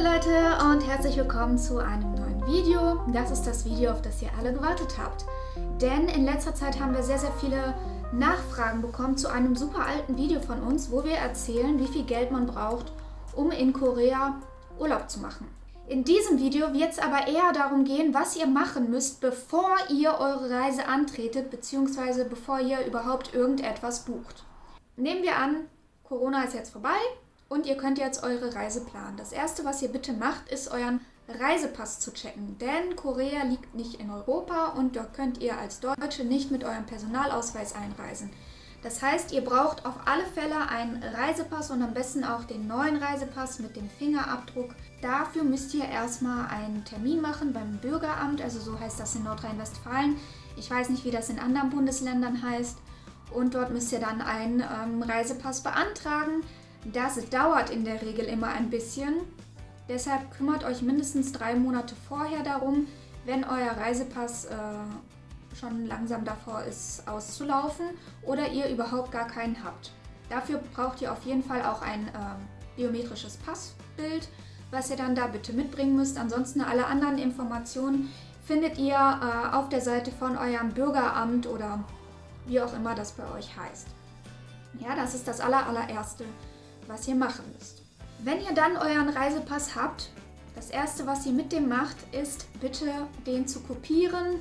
Hallo Leute und herzlich willkommen zu einem neuen Video. Das ist das Video, auf das ihr alle gewartet habt. Denn in letzter Zeit haben wir sehr viele Nachfragen bekommen zu einem super alten Video von uns, wo wir erzählen, wie viel Geld man braucht, um in Korea Urlaub zu machen. In diesem Video wird es aber eher darum gehen, was ihr machen müsst, bevor ihr eure Reise antretet, beziehungsweise bevor ihr überhaupt irgendetwas bucht. Nehmen wir an, Corona ist jetzt vorbei und ihr könnt jetzt eure Reise planen. Das erste, was ihr bitte macht, ist euren Reisepass zu checken, denn Korea liegt nicht in Europa und dort könnt ihr als Deutsche nicht mit eurem Personalausweis einreisen. Das heißt, ihr braucht auf alle Fälle einen Reisepass und am besten auch den neuen Reisepass mit dem Fingerabdruck. Dafür müsst ihr erstmal einen Termin machen beim Bürgeramt, also so heißt das in Nordrhein-Westfalen. Ich weiß nicht, wie das in anderen Bundesländern heißt. Und dort müsst ihr dann einen Reisepass beantragen. Das dauert in der Regel immer ein bisschen. Deshalb kümmert euch mindestens 3 Monate vorher darum, wenn euer Reisepass schon langsam davor ist auszulaufen oder ihr überhaupt gar keinen habt. Dafür braucht ihr auf jeden Fall auch ein biometrisches Passbild, was ihr dann da bitte mitbringen müsst. Ansonsten alle anderen Informationen findet ihr auf der Seite von eurem Bürgeramt oder wie auch immer das bei euch heißt. Ja, das ist das allererste, was ihr machen müsst. Wenn ihr dann euren Reisepass habt, das erste, was ihr mit dem macht, ist bitte den zu kopieren.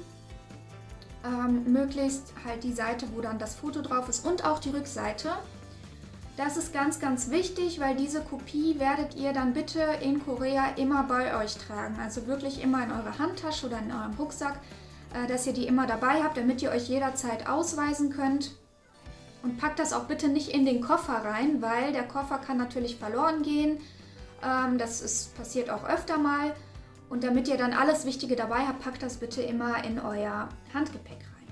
Möglichst halt die Seite, wo dann das Foto drauf ist und auch die Rückseite. Das ist ganz wichtig, weil diese Kopie werdet ihr dann bitte in Korea immer bei euch tragen. Also wirklich immer in eurer Handtasche oder in eurem Rucksack, dass ihr die immer dabei habt, damit ihr euch jederzeit ausweisen könnt. Und packt das auch bitte nicht in den Koffer rein, weil der Koffer kann natürlich verloren gehen. Passiert auch öfter mal. Und damit ihr dann alles Wichtige dabei habt, packt das bitte immer in euer Handgepäck rein.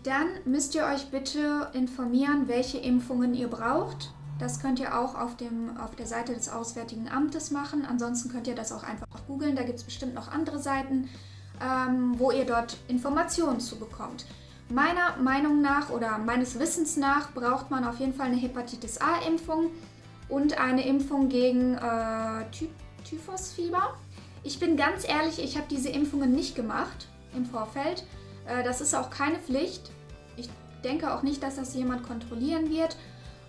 Dann müsst ihr euch bitte informieren, welche Impfungen ihr braucht. Das könnt ihr auch auf der Seite des Auswärtigen Amtes machen. Ansonsten könnt ihr das auch einfach googeln. Da gibt es bestimmt noch andere Seiten, wo ihr dort Informationen zu bekommt. Meiner Meinung nach oder meines Wissens nach braucht man auf jeden Fall eine Hepatitis A-Impfung und eine Impfung gegen Typhusfieber. Ich bin ganz ehrlich, ich habe diese Impfungen nicht gemacht im Vorfeld. Das ist auch keine Pflicht. Ich denke auch nicht, dass das jemand kontrollieren wird.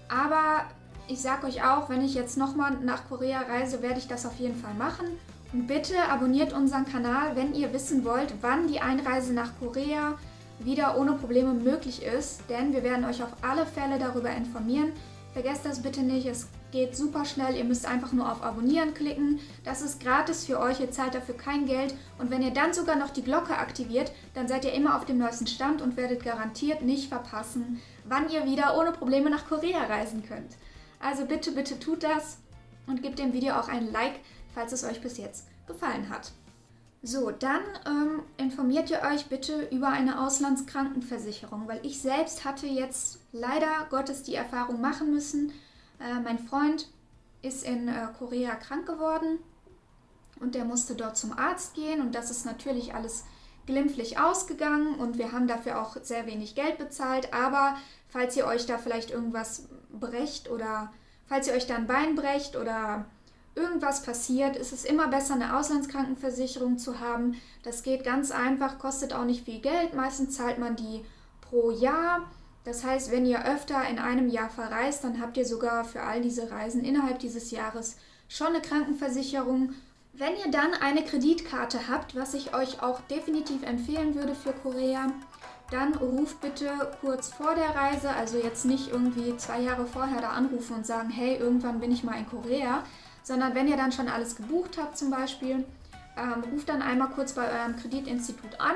Aber ich sage euch auch, wenn ich jetzt nochmal nach Korea reise, werde ich das auf jeden Fall machen. Und bitte abonniert unseren Kanal, wenn ihr wissen wollt, wann die Einreise nach Korea wieder ohne Probleme möglich ist. Denn wir werden euch auf alle Fälle darüber informieren. Vergesst das bitte nicht, es geht super schnell. Ihr müsst einfach nur auf Abonnieren klicken. Das ist gratis für euch, ihr zahlt dafür kein Geld. Und wenn ihr dann sogar noch die Glocke aktiviert, dann seid ihr immer auf dem neuesten Stand und werdet garantiert nicht verpassen, wann ihr wieder ohne Probleme nach Korea reisen könnt. Also bitte tut das und gebt dem Video auch ein Like, falls es euch bis jetzt gefallen hat. So, dann informiert ihr euch bitte über eine Auslandskrankenversicherung, weil ich selbst hatte jetzt leider Gottes die Erfahrung machen müssen. Mein Freund ist in Korea krank geworden und der musste dort zum Arzt gehen und das ist natürlich alles glimpflich ausgegangen und wir haben dafür auch sehr wenig Geld bezahlt, aber falls ihr euch da vielleicht irgendwas brecht oder falls ihr euch da ein Bein brecht oder irgendwas passiert, ist es immer besser, eine Auslandskrankenversicherung zu haben. Das geht ganz einfach, kostet auch nicht viel Geld. Meistens zahlt man die pro Jahr. Das heißt, wenn ihr öfter in einem Jahr verreist, dann habt ihr sogar für all diese Reisen innerhalb dieses Jahres schon eine Krankenversicherung. Wenn ihr dann eine Kreditkarte habt, was ich euch auch definitiv empfehlen würde für Korea, dann ruft bitte kurz vor der Reise, also jetzt nicht irgendwie 2 Jahre vorher da anrufen und sagen, hey, irgendwann bin ich mal in Korea, sondern wenn ihr dann schon alles gebucht habt zum Beispiel, ruft dann einmal kurz bei eurem Kreditinstitut an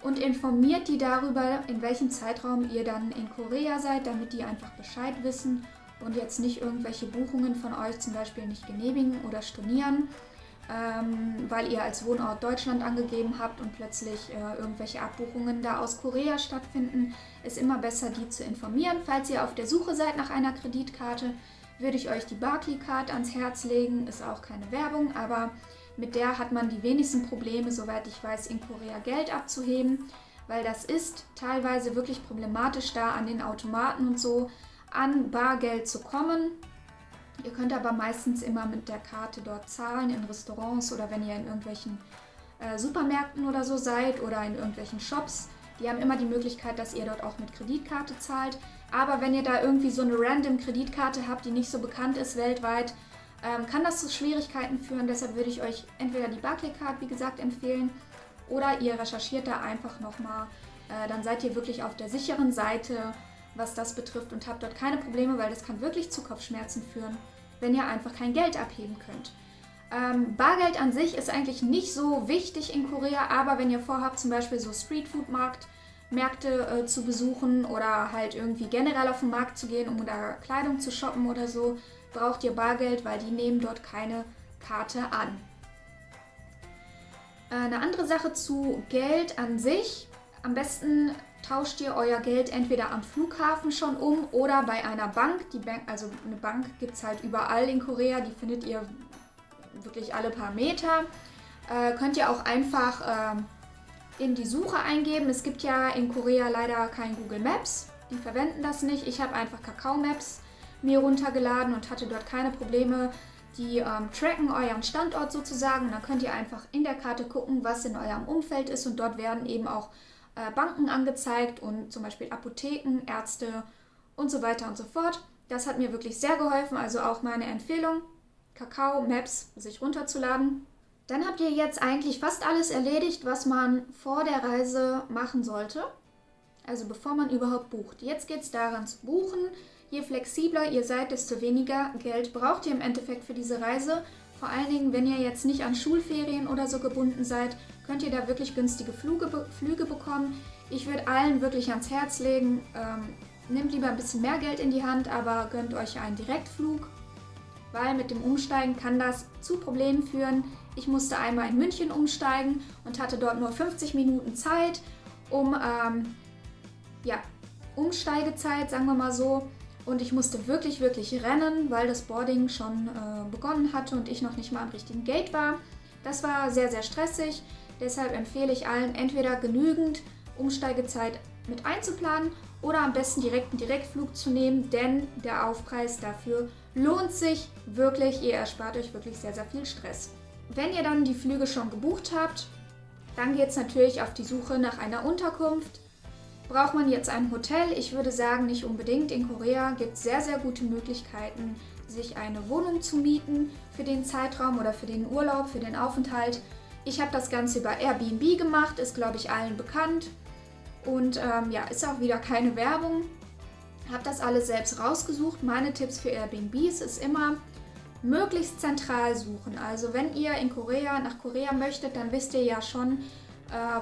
und informiert die darüber, in welchem Zeitraum ihr dann in Korea seid, damit die einfach Bescheid wissen und jetzt nicht irgendwelche Buchungen von euch zum Beispiel nicht genehmigen oder stornieren, weil ihr als Wohnort Deutschland angegeben habt und plötzlich irgendwelche Abbuchungen da aus Korea stattfinden. Ist immer besser, die zu informieren. Falls ihr auf der Suche seid nach einer Kreditkarte, würde ich euch die Barclaycard ans Herz legen. Ist auch keine Werbung, aber mit der hat man die wenigsten Probleme, soweit ich weiß, in Korea Geld abzuheben, weil das ist teilweise wirklich problematisch, da an den Automaten und so an Bargeld zu kommen. Ihr könnt aber meistens immer mit der Karte dort zahlen, in Restaurants oder wenn ihr in irgendwelchen Supermärkten oder so seid oder in irgendwelchen Shops. Die haben immer die Möglichkeit, dass ihr dort auch mit Kreditkarte zahlt. Aber wenn ihr da irgendwie so eine random Kreditkarte habt, die nicht so bekannt ist weltweit, kann das zu Schwierigkeiten führen. Deshalb würde ich euch entweder die Barclaycard, wie gesagt, empfehlen oder ihr recherchiert da einfach nochmal. Dann seid ihr wirklich auf der sicheren Seite, was das betrifft und habt dort keine Probleme, weil das kann wirklich zu Kopfschmerzen führen, wenn ihr einfach kein Geld abheben könnt. Bargeld an sich ist eigentlich nicht so wichtig in Korea, aber wenn ihr vorhabt, zum Beispiel so Streetfood-Märkte zu besuchen oder halt irgendwie generell auf den Markt zu gehen, um da Kleidung zu shoppen oder so, braucht ihr Bargeld, weil die nehmen dort keine Karte an. Eine andere Sache zu Geld an sich. Am besten tauscht ihr euer Geld entweder am Flughafen schon um oder bei einer Bank. Also eine Bank gibt es halt überall in Korea, die findet ihr wirklich alle paar Meter. Könnt ihr auch einfach in die Suche eingeben. Es gibt ja in Korea leider kein Google Maps, die verwenden das nicht. Ich habe einfach Kakao Maps mir runtergeladen und hatte dort keine Probleme. Die tracken euren Standort sozusagen. Dann könnt ihr einfach in der Karte gucken, was in eurem Umfeld ist und dort werden eben auch Banken angezeigt und zum Beispiel Apotheken, Ärzte und so weiter und so fort. Das hat mir wirklich sehr geholfen, also auch meine Empfehlung, Kakao Maps sich runterzuladen. Dann habt ihr jetzt eigentlich fast alles erledigt, was man vor der Reise machen sollte, also bevor man überhaupt bucht. Jetzt geht es daran zu buchen. Je flexibler ihr seid, desto weniger Geld braucht ihr im Endeffekt für diese Reise. Vor allen Dingen, wenn ihr jetzt nicht an Schulferien oder so gebunden seid, könnt ihr da wirklich günstige Flüge bekommen. Ich würde allen wirklich ans Herz legen, nehmt lieber ein bisschen mehr Geld in die Hand, aber gönnt euch einen Direktflug, weil mit dem Umsteigen kann das zu Problemen führen. Ich musste einmal in München umsteigen und hatte dort nur 50 Minuten Zeit, Umsteigezeit, sagen wir mal so. Und ich musste wirklich, wirklich rennen, weil das Boarding schon begonnen hatte und ich noch nicht mal am richtigen Gate war. Das war sehr, sehr stressig. Deshalb empfehle ich allen, entweder genügend Umsteigezeit mit einzuplanen oder am besten direkt einen Direktflug zu nehmen, denn der Aufpreis dafür lohnt sich wirklich. Ihr erspart euch wirklich sehr, sehr viel Stress. Wenn ihr dann die Flüge schon gebucht habt, dann geht es natürlich auf die Suche nach einer Unterkunft. Braucht man jetzt ein Hotel? Ich würde sagen, nicht unbedingt. In Korea gibt es sehr, sehr gute Möglichkeiten, sich eine Wohnung zu mieten für den Zeitraum oder für den Urlaub, für den Aufenthalt. Ich habe das Ganze über Airbnb gemacht, ist glaube ich allen bekannt und ist auch wieder keine Werbung. Habe das alles selbst rausgesucht. Meine Tipps für Airbnbs ist immer möglichst zentral suchen. Also wenn ihr nach Korea möchtet, dann wisst ihr ja schon,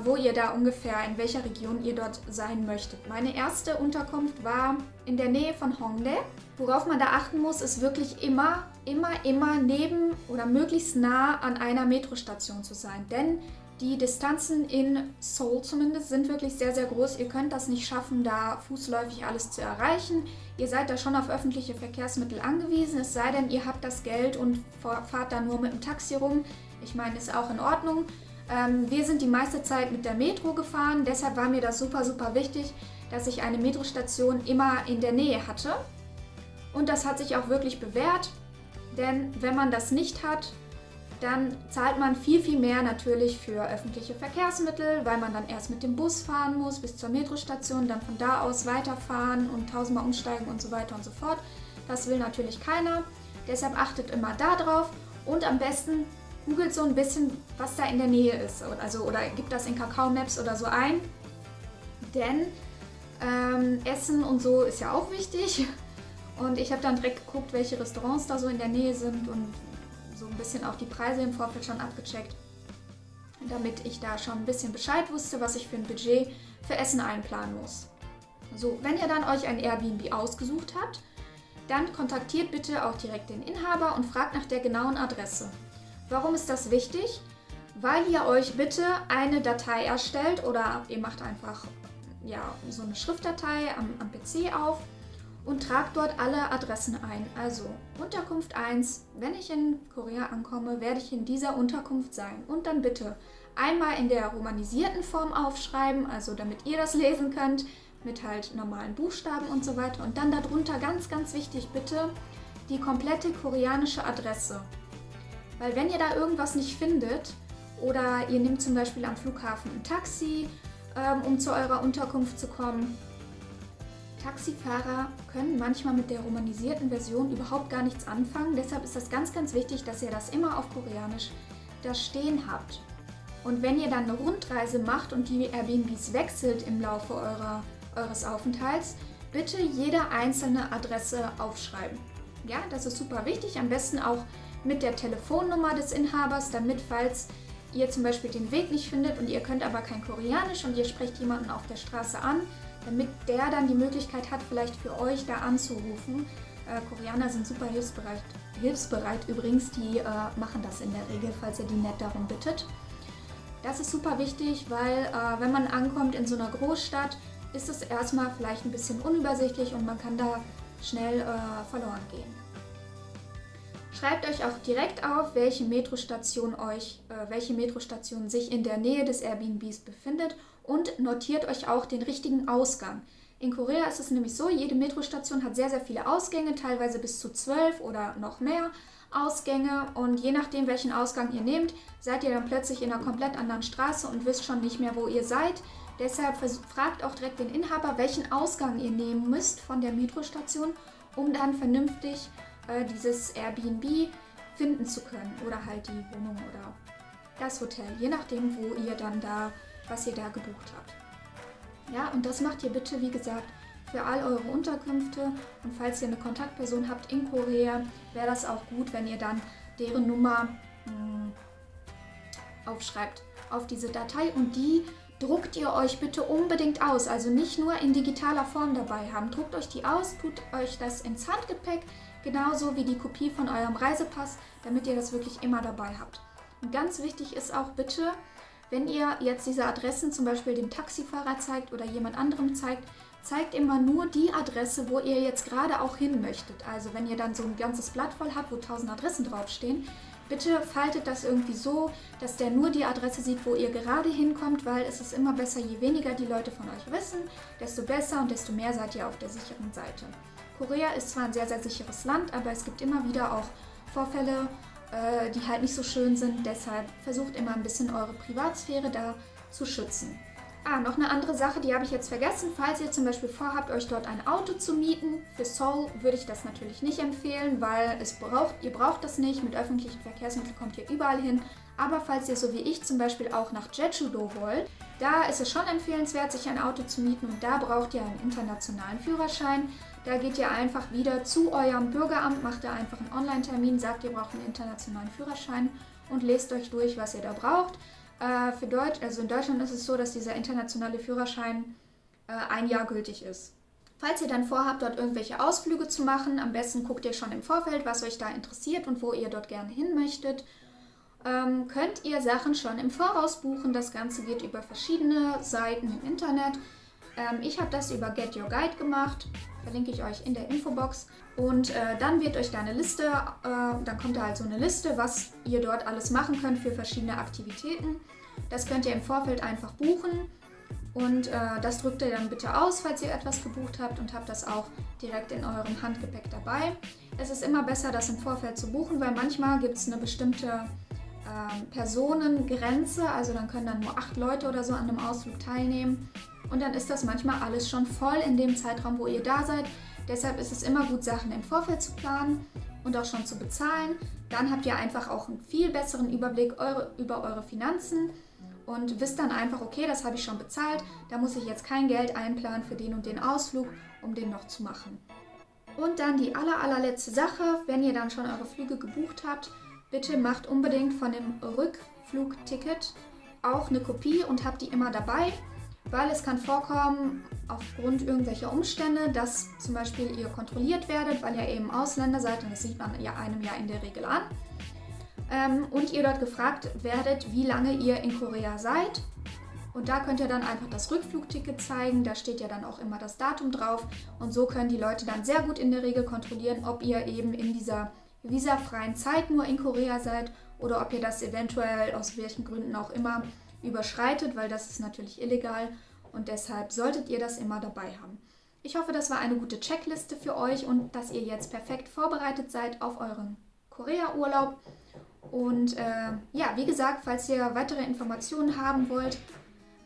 wo ihr da ungefähr, in welcher Region ihr dort sein möchtet. Meine erste Unterkunft war in der Nähe von Hongdae. Worauf man da achten muss, ist wirklich immer neben oder möglichst nah an einer Metrostation zu sein. Denn die Distanzen in Seoul zumindest sind wirklich sehr, sehr groß. Ihr könnt das nicht schaffen, da fußläufig alles zu erreichen. Ihr seid da schon auf öffentliche Verkehrsmittel angewiesen, es sei denn, ihr habt das Geld und fahrt da nur mit dem Taxi rum. Ich meine, ist auch in Ordnung. Wir sind die meiste Zeit mit der Metro gefahren, deshalb war mir das super, super wichtig, dass ich eine Metrostation immer in der Nähe hatte. Und das hat sich auch wirklich bewährt, denn wenn man das nicht hat, dann zahlt man viel, viel mehr natürlich für öffentliche Verkehrsmittel, weil man dann erst mit dem Bus fahren muss bis zur Metrostation, dann von da aus weiterfahren und tausendmal umsteigen und so weiter und so fort. Das will natürlich keiner, deshalb achtet immer da drauf und am besten googelt so ein bisschen, was da in der Nähe ist, oder gibt das in Kakao Maps oder so ein, denn Essen und so ist ja auch wichtig und ich habe dann direkt geguckt, welche Restaurants da so in der Nähe sind und so ein bisschen auch die Preise im Vorfeld schon abgecheckt, damit ich da schon ein bisschen Bescheid wusste, was ich für ein Budget für Essen einplanen muss. So, wenn ihr dann euch ein Airbnb ausgesucht habt, dann kontaktiert bitte auch direkt den Inhaber und fragt nach der genauen Adresse. Warum ist das wichtig? Weil ihr euch bitte eine Datei erstellt oder ihr macht einfach so eine Schriftdatei am PC auf und tragt dort alle Adressen ein. Also Unterkunft 1, wenn ich in Korea ankomme, werde ich in dieser Unterkunft sein. Und dann bitte einmal in der romanisierten Form aufschreiben, also damit ihr das lesen könnt, mit halt normalen Buchstaben und so weiter. Und dann darunter ganz, ganz wichtig bitte die komplette koreanische Adresse. Weil wenn ihr da irgendwas nicht findet oder ihr nehmt zum Beispiel am Flughafen ein Taxi, um zu eurer Unterkunft zu kommen, Taxifahrer können manchmal mit der romanisierten Version überhaupt gar nichts anfangen. Deshalb ist das ganz, ganz wichtig, dass ihr das immer auf Koreanisch da stehen habt. Und wenn ihr dann eine Rundreise macht und die Airbnbs wechselt im Laufe eures Aufenthalts, bitte jede einzelne Adresse aufschreiben. Ja, das ist super wichtig. Am besten auch mit der Telefonnummer des Inhabers, damit, falls ihr zum Beispiel den Weg nicht findet und ihr könnt aber kein Koreanisch und ihr sprecht jemanden auf der Straße an, damit der dann die Möglichkeit hat, vielleicht für euch da anzurufen. Koreaner sind super hilfsbereit übrigens, die machen das in der Regel, falls ihr die nett darum bittet. Das ist super wichtig, weil wenn man ankommt in so einer Großstadt, ist es erstmal vielleicht ein bisschen unübersichtlich und man kann da schnell verloren gehen. Schreibt euch auch direkt auf, welche Metrostation sich in der Nähe des Airbnbs befindet und notiert euch auch den richtigen Ausgang. In Korea ist es nämlich so, jede Metrostation hat sehr, sehr viele Ausgänge, teilweise bis zu 12 oder noch mehr Ausgänge, und je nachdem, welchen Ausgang ihr nehmt, seid ihr dann plötzlich in einer komplett anderen Straße und wisst schon nicht mehr, wo ihr seid. Deshalb fragt auch direkt den Inhaber, welchen Ausgang ihr nehmen müsst von der Metrostation, um dann vernünftig dieses Airbnb finden zu können oder halt die Wohnung oder das Hotel, je nachdem, wo ihr dann was ihr da gebucht habt. Ja, und das macht ihr bitte, wie gesagt, für all eure Unterkünfte, und falls ihr eine Kontaktperson habt in Korea, wäre das auch gut, wenn ihr dann deren Nummer aufschreibt auf diese Datei, und die druckt ihr euch bitte unbedingt aus, also nicht nur in digitaler Form dabei haben. Druckt euch die aus, tut euch das ins Handgepäck, genauso wie die Kopie von eurem Reisepass, damit ihr das wirklich immer dabei habt. Und ganz wichtig ist auch bitte, wenn ihr jetzt diese Adressen zum Beispiel dem Taxifahrer zeigt oder jemand anderem zeigt immer nur die Adresse, wo ihr jetzt gerade auch hin möchtet. Also wenn ihr dann so ein ganzes Blatt voll habt, wo 1000 Adressen draufstehen, bitte faltet das irgendwie so, dass der nur die Adresse sieht, wo ihr gerade hinkommt, weil es ist immer besser, je weniger die Leute von euch wissen, desto besser und desto mehr seid ihr auf der sicheren Seite. Korea ist zwar ein sehr, sehr sicheres Land, aber es gibt immer wieder auch Vorfälle, die halt nicht so schön sind. Deshalb versucht immer ein bisschen eure Privatsphäre da zu schützen. Noch eine andere Sache, die habe ich jetzt vergessen. Falls ihr zum Beispiel vorhabt, euch dort ein Auto zu mieten, für Seoul würde ich das natürlich nicht empfehlen, weil ihr braucht das nicht. Mit öffentlichen Verkehrsmitteln kommt ihr überall hin. Aber falls ihr so wie ich zum Beispiel auch nach Jeju-do wollt, da ist es schon empfehlenswert, sich ein Auto zu mieten, und da braucht ihr einen internationalen Führerschein. Da geht ihr einfach wieder zu eurem Bürgeramt, macht da einfach einen Online-Termin, sagt, ihr braucht einen internationalen Führerschein und lest euch durch, was ihr da braucht. In Deutschland ist es so, dass dieser internationale Führerschein ein Jahr gültig ist. Falls ihr dann vorhabt, dort irgendwelche Ausflüge zu machen, am besten guckt ihr schon im Vorfeld, was euch da interessiert und wo ihr dort gerne hin möchtet. Könnt ihr Sachen schon im Voraus buchen. Das Ganze geht über verschiedene Seiten im Internet. Ich habe das über Get Your Guide gemacht, verlinke ich euch in der Infobox, und dann wird euch da eine Liste, dann kommt da halt so eine Liste, was ihr dort alles machen könnt für verschiedene Aktivitäten. Das könnt ihr im Vorfeld einfach buchen, und das drückt ihr dann bitte aus, falls ihr etwas gebucht habt, und habt das auch direkt in eurem Handgepäck dabei. Es ist immer besser, das im Vorfeld zu buchen, weil manchmal gibt es eine bestimmte Personengrenze, also dann können dann nur 8 Leute oder so an einem Ausflug teilnehmen. Und dann ist das manchmal alles schon voll in dem Zeitraum, wo ihr da seid. Deshalb ist es immer gut, Sachen im Vorfeld zu planen und auch schon zu bezahlen. Dann habt ihr einfach auch einen viel besseren Überblick über eure Finanzen und wisst dann einfach, okay, das habe ich schon bezahlt, da muss ich jetzt kein Geld einplanen für den und den Ausflug, um den noch zu machen. Und dann die allerletzte Sache, wenn ihr dann schon eure Flüge gebucht habt, bitte macht unbedingt von dem Rückflugticket auch eine Kopie und habt die immer dabei, weil es kann vorkommen, aufgrund irgendwelcher Umstände, dass zum Beispiel ihr kontrolliert werdet, weil ihr eben Ausländer seid, und das sieht man ja einem ja in der Regel an, und ihr dort gefragt werdet, wie lange ihr in Korea seid. Und da könnt ihr dann einfach das Rückflugticket zeigen, da steht ja dann auch immer das Datum drauf, und so können die Leute dann sehr gut in der Regel kontrollieren, ob ihr eben in dieser visafreien Zeit nur in Korea seid oder ob ihr das eventuell aus welchen Gründen auch immer überschreitet, weil das ist natürlich illegal, und deshalb solltet ihr das immer dabei haben. Ich hoffe, das war eine gute Checkliste für euch und dass ihr jetzt perfekt vorbereitet seid auf euren Korea-Urlaub. Und ja, wie gesagt, falls ihr weitere Informationen haben wollt,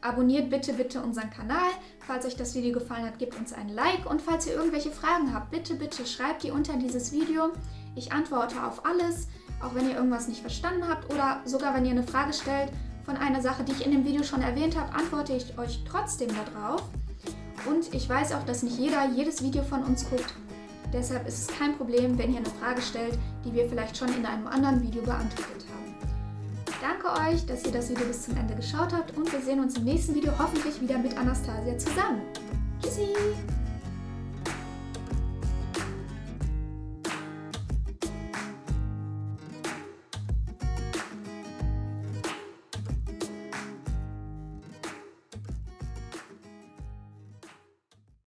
abonniert bitte unseren Kanal. Falls euch das Video gefallen hat, gebt uns ein Like. Und falls ihr irgendwelche Fragen habt, bitte schreibt die unter dieses Video. Ich antworte auf alles, auch wenn ihr irgendwas nicht verstanden habt oder sogar wenn ihr eine Frage stellt von einer Sache, die ich in dem Video schon erwähnt habe, antworte ich euch trotzdem darauf. Und ich weiß auch, dass nicht jeder jedes Video von uns guckt. Deshalb ist es kein Problem, wenn ihr eine Frage stellt, die wir vielleicht schon in einem anderen Video beantwortet haben. Danke euch, dass ihr das Video bis zum Ende geschaut habt und wir sehen uns im nächsten Video hoffentlich wieder mit Anastasia zusammen. Tschüssi!